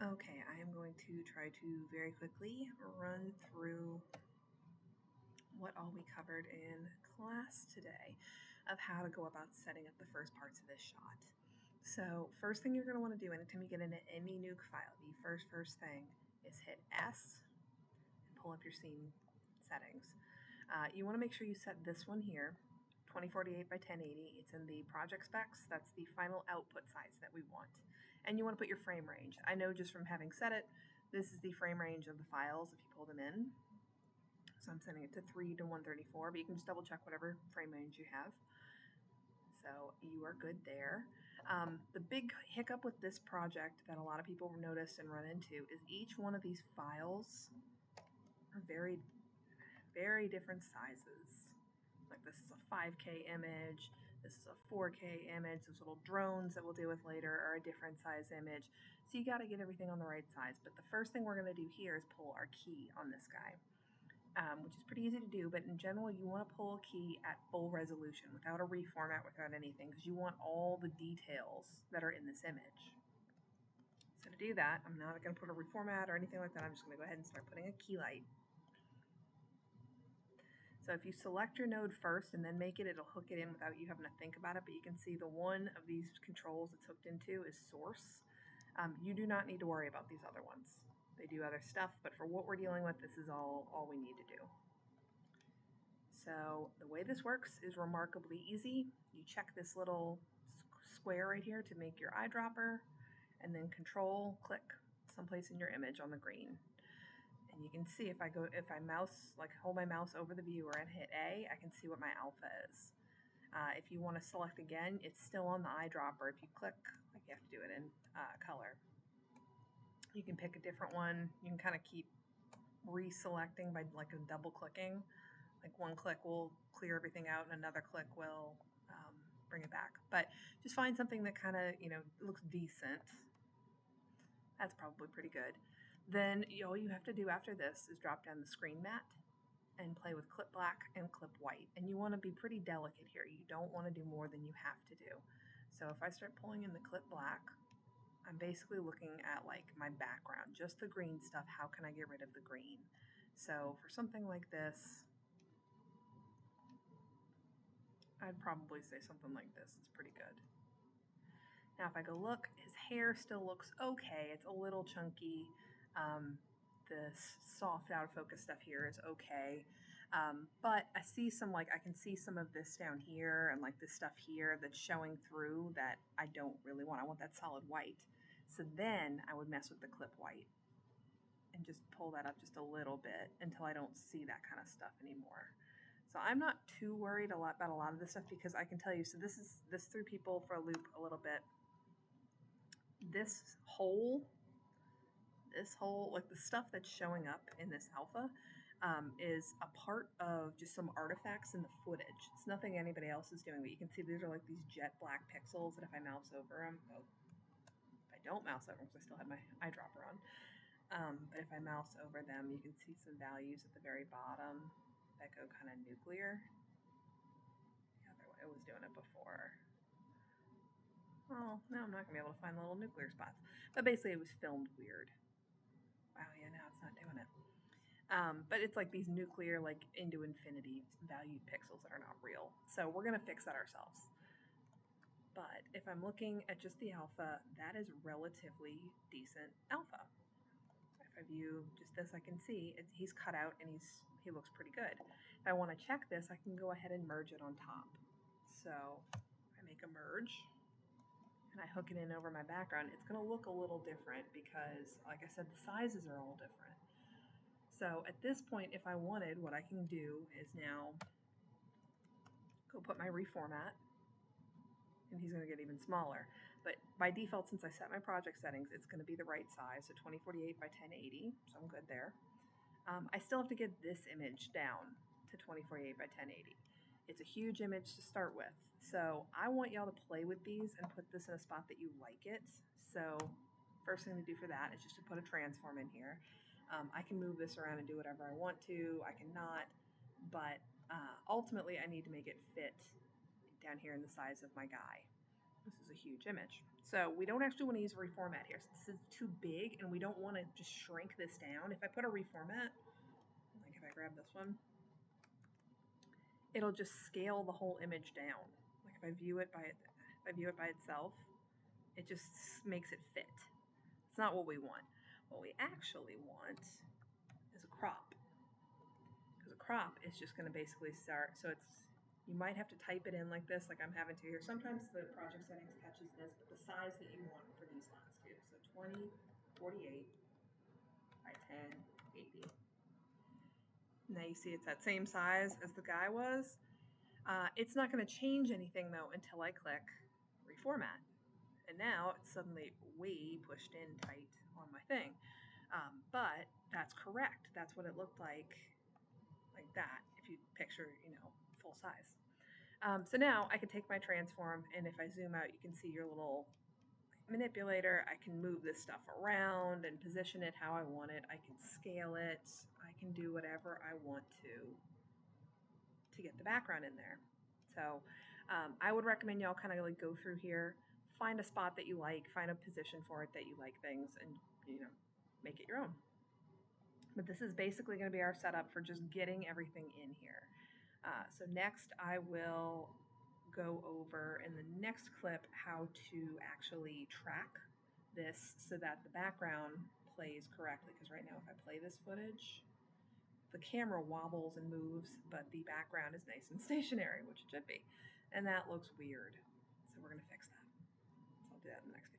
Okay, I am going to try to very quickly run through what all we covered in class today of how to go about setting up the first parts of this shot. So first thing you're going to want to do anytime you get into any nuke file, the first thing is hit S and pull up your scene settings. You want to make sure you set this one here, 2048 by 1080. It's in the project specs. That's the final output size that we want. And you want to put your frame range. I know just from having set it, this is the frame range of the files if you pull them in. So I'm setting it to 3 to 134, but you can just double check whatever frame range you have. So you are good there. The big hiccup with this project that a lot of people notice and run into is each one of these files are very, very different sizes. Like this is a 5K image, this is a 4K image, those little drones that we'll deal with later are a different size image. So you got to get everything on the right size. But the first thing we're going to do here is pull our key on this guy. Which is pretty easy to do, but in general you want to pull a key at full resolution without a reformat, without anything, because you want all the details that are in this image. So to do that, I'm not going to put a reformat or anything like that. I'm just going to go ahead and start putting a Keylight. So if you select your node first and then make it, it'll hook it in without you having to think about it, but you can see the one of these controls it's hooked into is source. You do not need to worry about these other ones. They do other stuff, but for what we're dealing with, this is all we need to do. So the way this works is remarkably easy. You check this little square right here to make your eyedropper, and then control click someplace in your image on the green. And you can see if I mouse, like hold my mouse over the viewer and hit A, I can see what my alpha is. If you want to select again, it's still on the eyedropper. If you click, like you have to do it in color. You can pick a different one. You can kind of keep reselecting by like a double clicking. Like one click will clear everything out and another click will bring it back. But just find something that kind of, looks decent. That's probably pretty good. Then all you have to do after this is drop down the screen mat and play with clip black and clip white. And you want to be pretty delicate here. You don't want to do more than you have to do. So if I start pulling in the clip black, I'm basically looking at like my background, just the green stuff. How can I get rid of the green? So for something like this, I'd probably say something like this. It's pretty good. Now if I go look, his hair still looks okay. It's a little chunky. The soft out of focus stuff here is okay. But I see I can see some of this down here and like this stuff here that's showing through that I don't really want. I want that solid white. So then I would mess with the clip white and just pull that up just a little bit until I don't see that kind of stuff anymore. So I'm not too worried about a lot of this stuff because I can tell you, so this threw people for a loop a little bit. This hole, like the stuff that's showing up in this alpha is a part of just some artifacts in the footage. It's nothing anybody else is doing, but you can see these are like these jet black pixels that if I mouse over them, if I don't mouse over them because I still have my eyedropper on, but if I mouse over them, you can see some values at the very bottom that go kind of nuclear. The other way, it was doing it before. Oh, now I'm not going to be able to find the little nuclear spots. But basically it was filmed weird. Wow, yeah, now it's not doing it. But it's like these nuclear, like into infinity valued pixels that are not real. So we're going to fix that ourselves. But if I'm looking at just the alpha, that is relatively decent alpha. If I view just this, I can see he's cut out and he looks pretty good. If I want to check this, I can go ahead and merge it on top. So I make a merge and I hook it in over my background. It's going to look a little different because, like I said, the sizes are all different. So at this point, if I wanted, what I can do is now go put my reformat, and he's going to get even smaller. But by default, since I set my project settings, it's going to be the right size, so 2048 by 1080, so I'm good there. I still have to get this image down to 2048 by 1080. It's a huge image to start with, so I want y'all to play with these and put this in a spot that you like it. So first thing to do for that is just to put a transform in here. I can move this around and do whatever I want to. I cannot, but ultimately I need to make it fit down here in the size of my guy. This is a huge image. So we don't actually want to use a reformat here. This is too big and we don't want to just shrink this down. If I put a reformat, like if I grab this one, it'll just scale the whole image down. Like if I view it by itself, it just makes it fit. It's not what we want. What we actually want is a crop. Because a crop is just going to basically start, so it's, you might have to type it in like this, like I'm having to here. Sometimes the project settings catches this, but the size that you want for these last two. So 20, 48 by 10, 80. Now you see it's that same size as the guy was. It's not going to change anything though until I click reformat. And now it's suddenly way pushed in tight on my thing. But that's correct. That's what it looked like that, if you picture, full size. So now I can take my transform, and if I zoom out, you can see your little manipulator. I can move this stuff around and position it how I want it. I can scale it. I can do whatever I want to get the background in there. So I would recommend y'all kind of like go through here, find a spot that you like, find a position for it that you like things, and make it your own. But this is basically going to be our setup for just getting everything in here. So next I will go over in the next clip how to actually track this so that the background plays correctly. Because right now if I play this footage, the camera wobbles and moves, but the background is nice and stationary, which it should be. And that looks weird. So we're going to fix that. So I'll do that in the next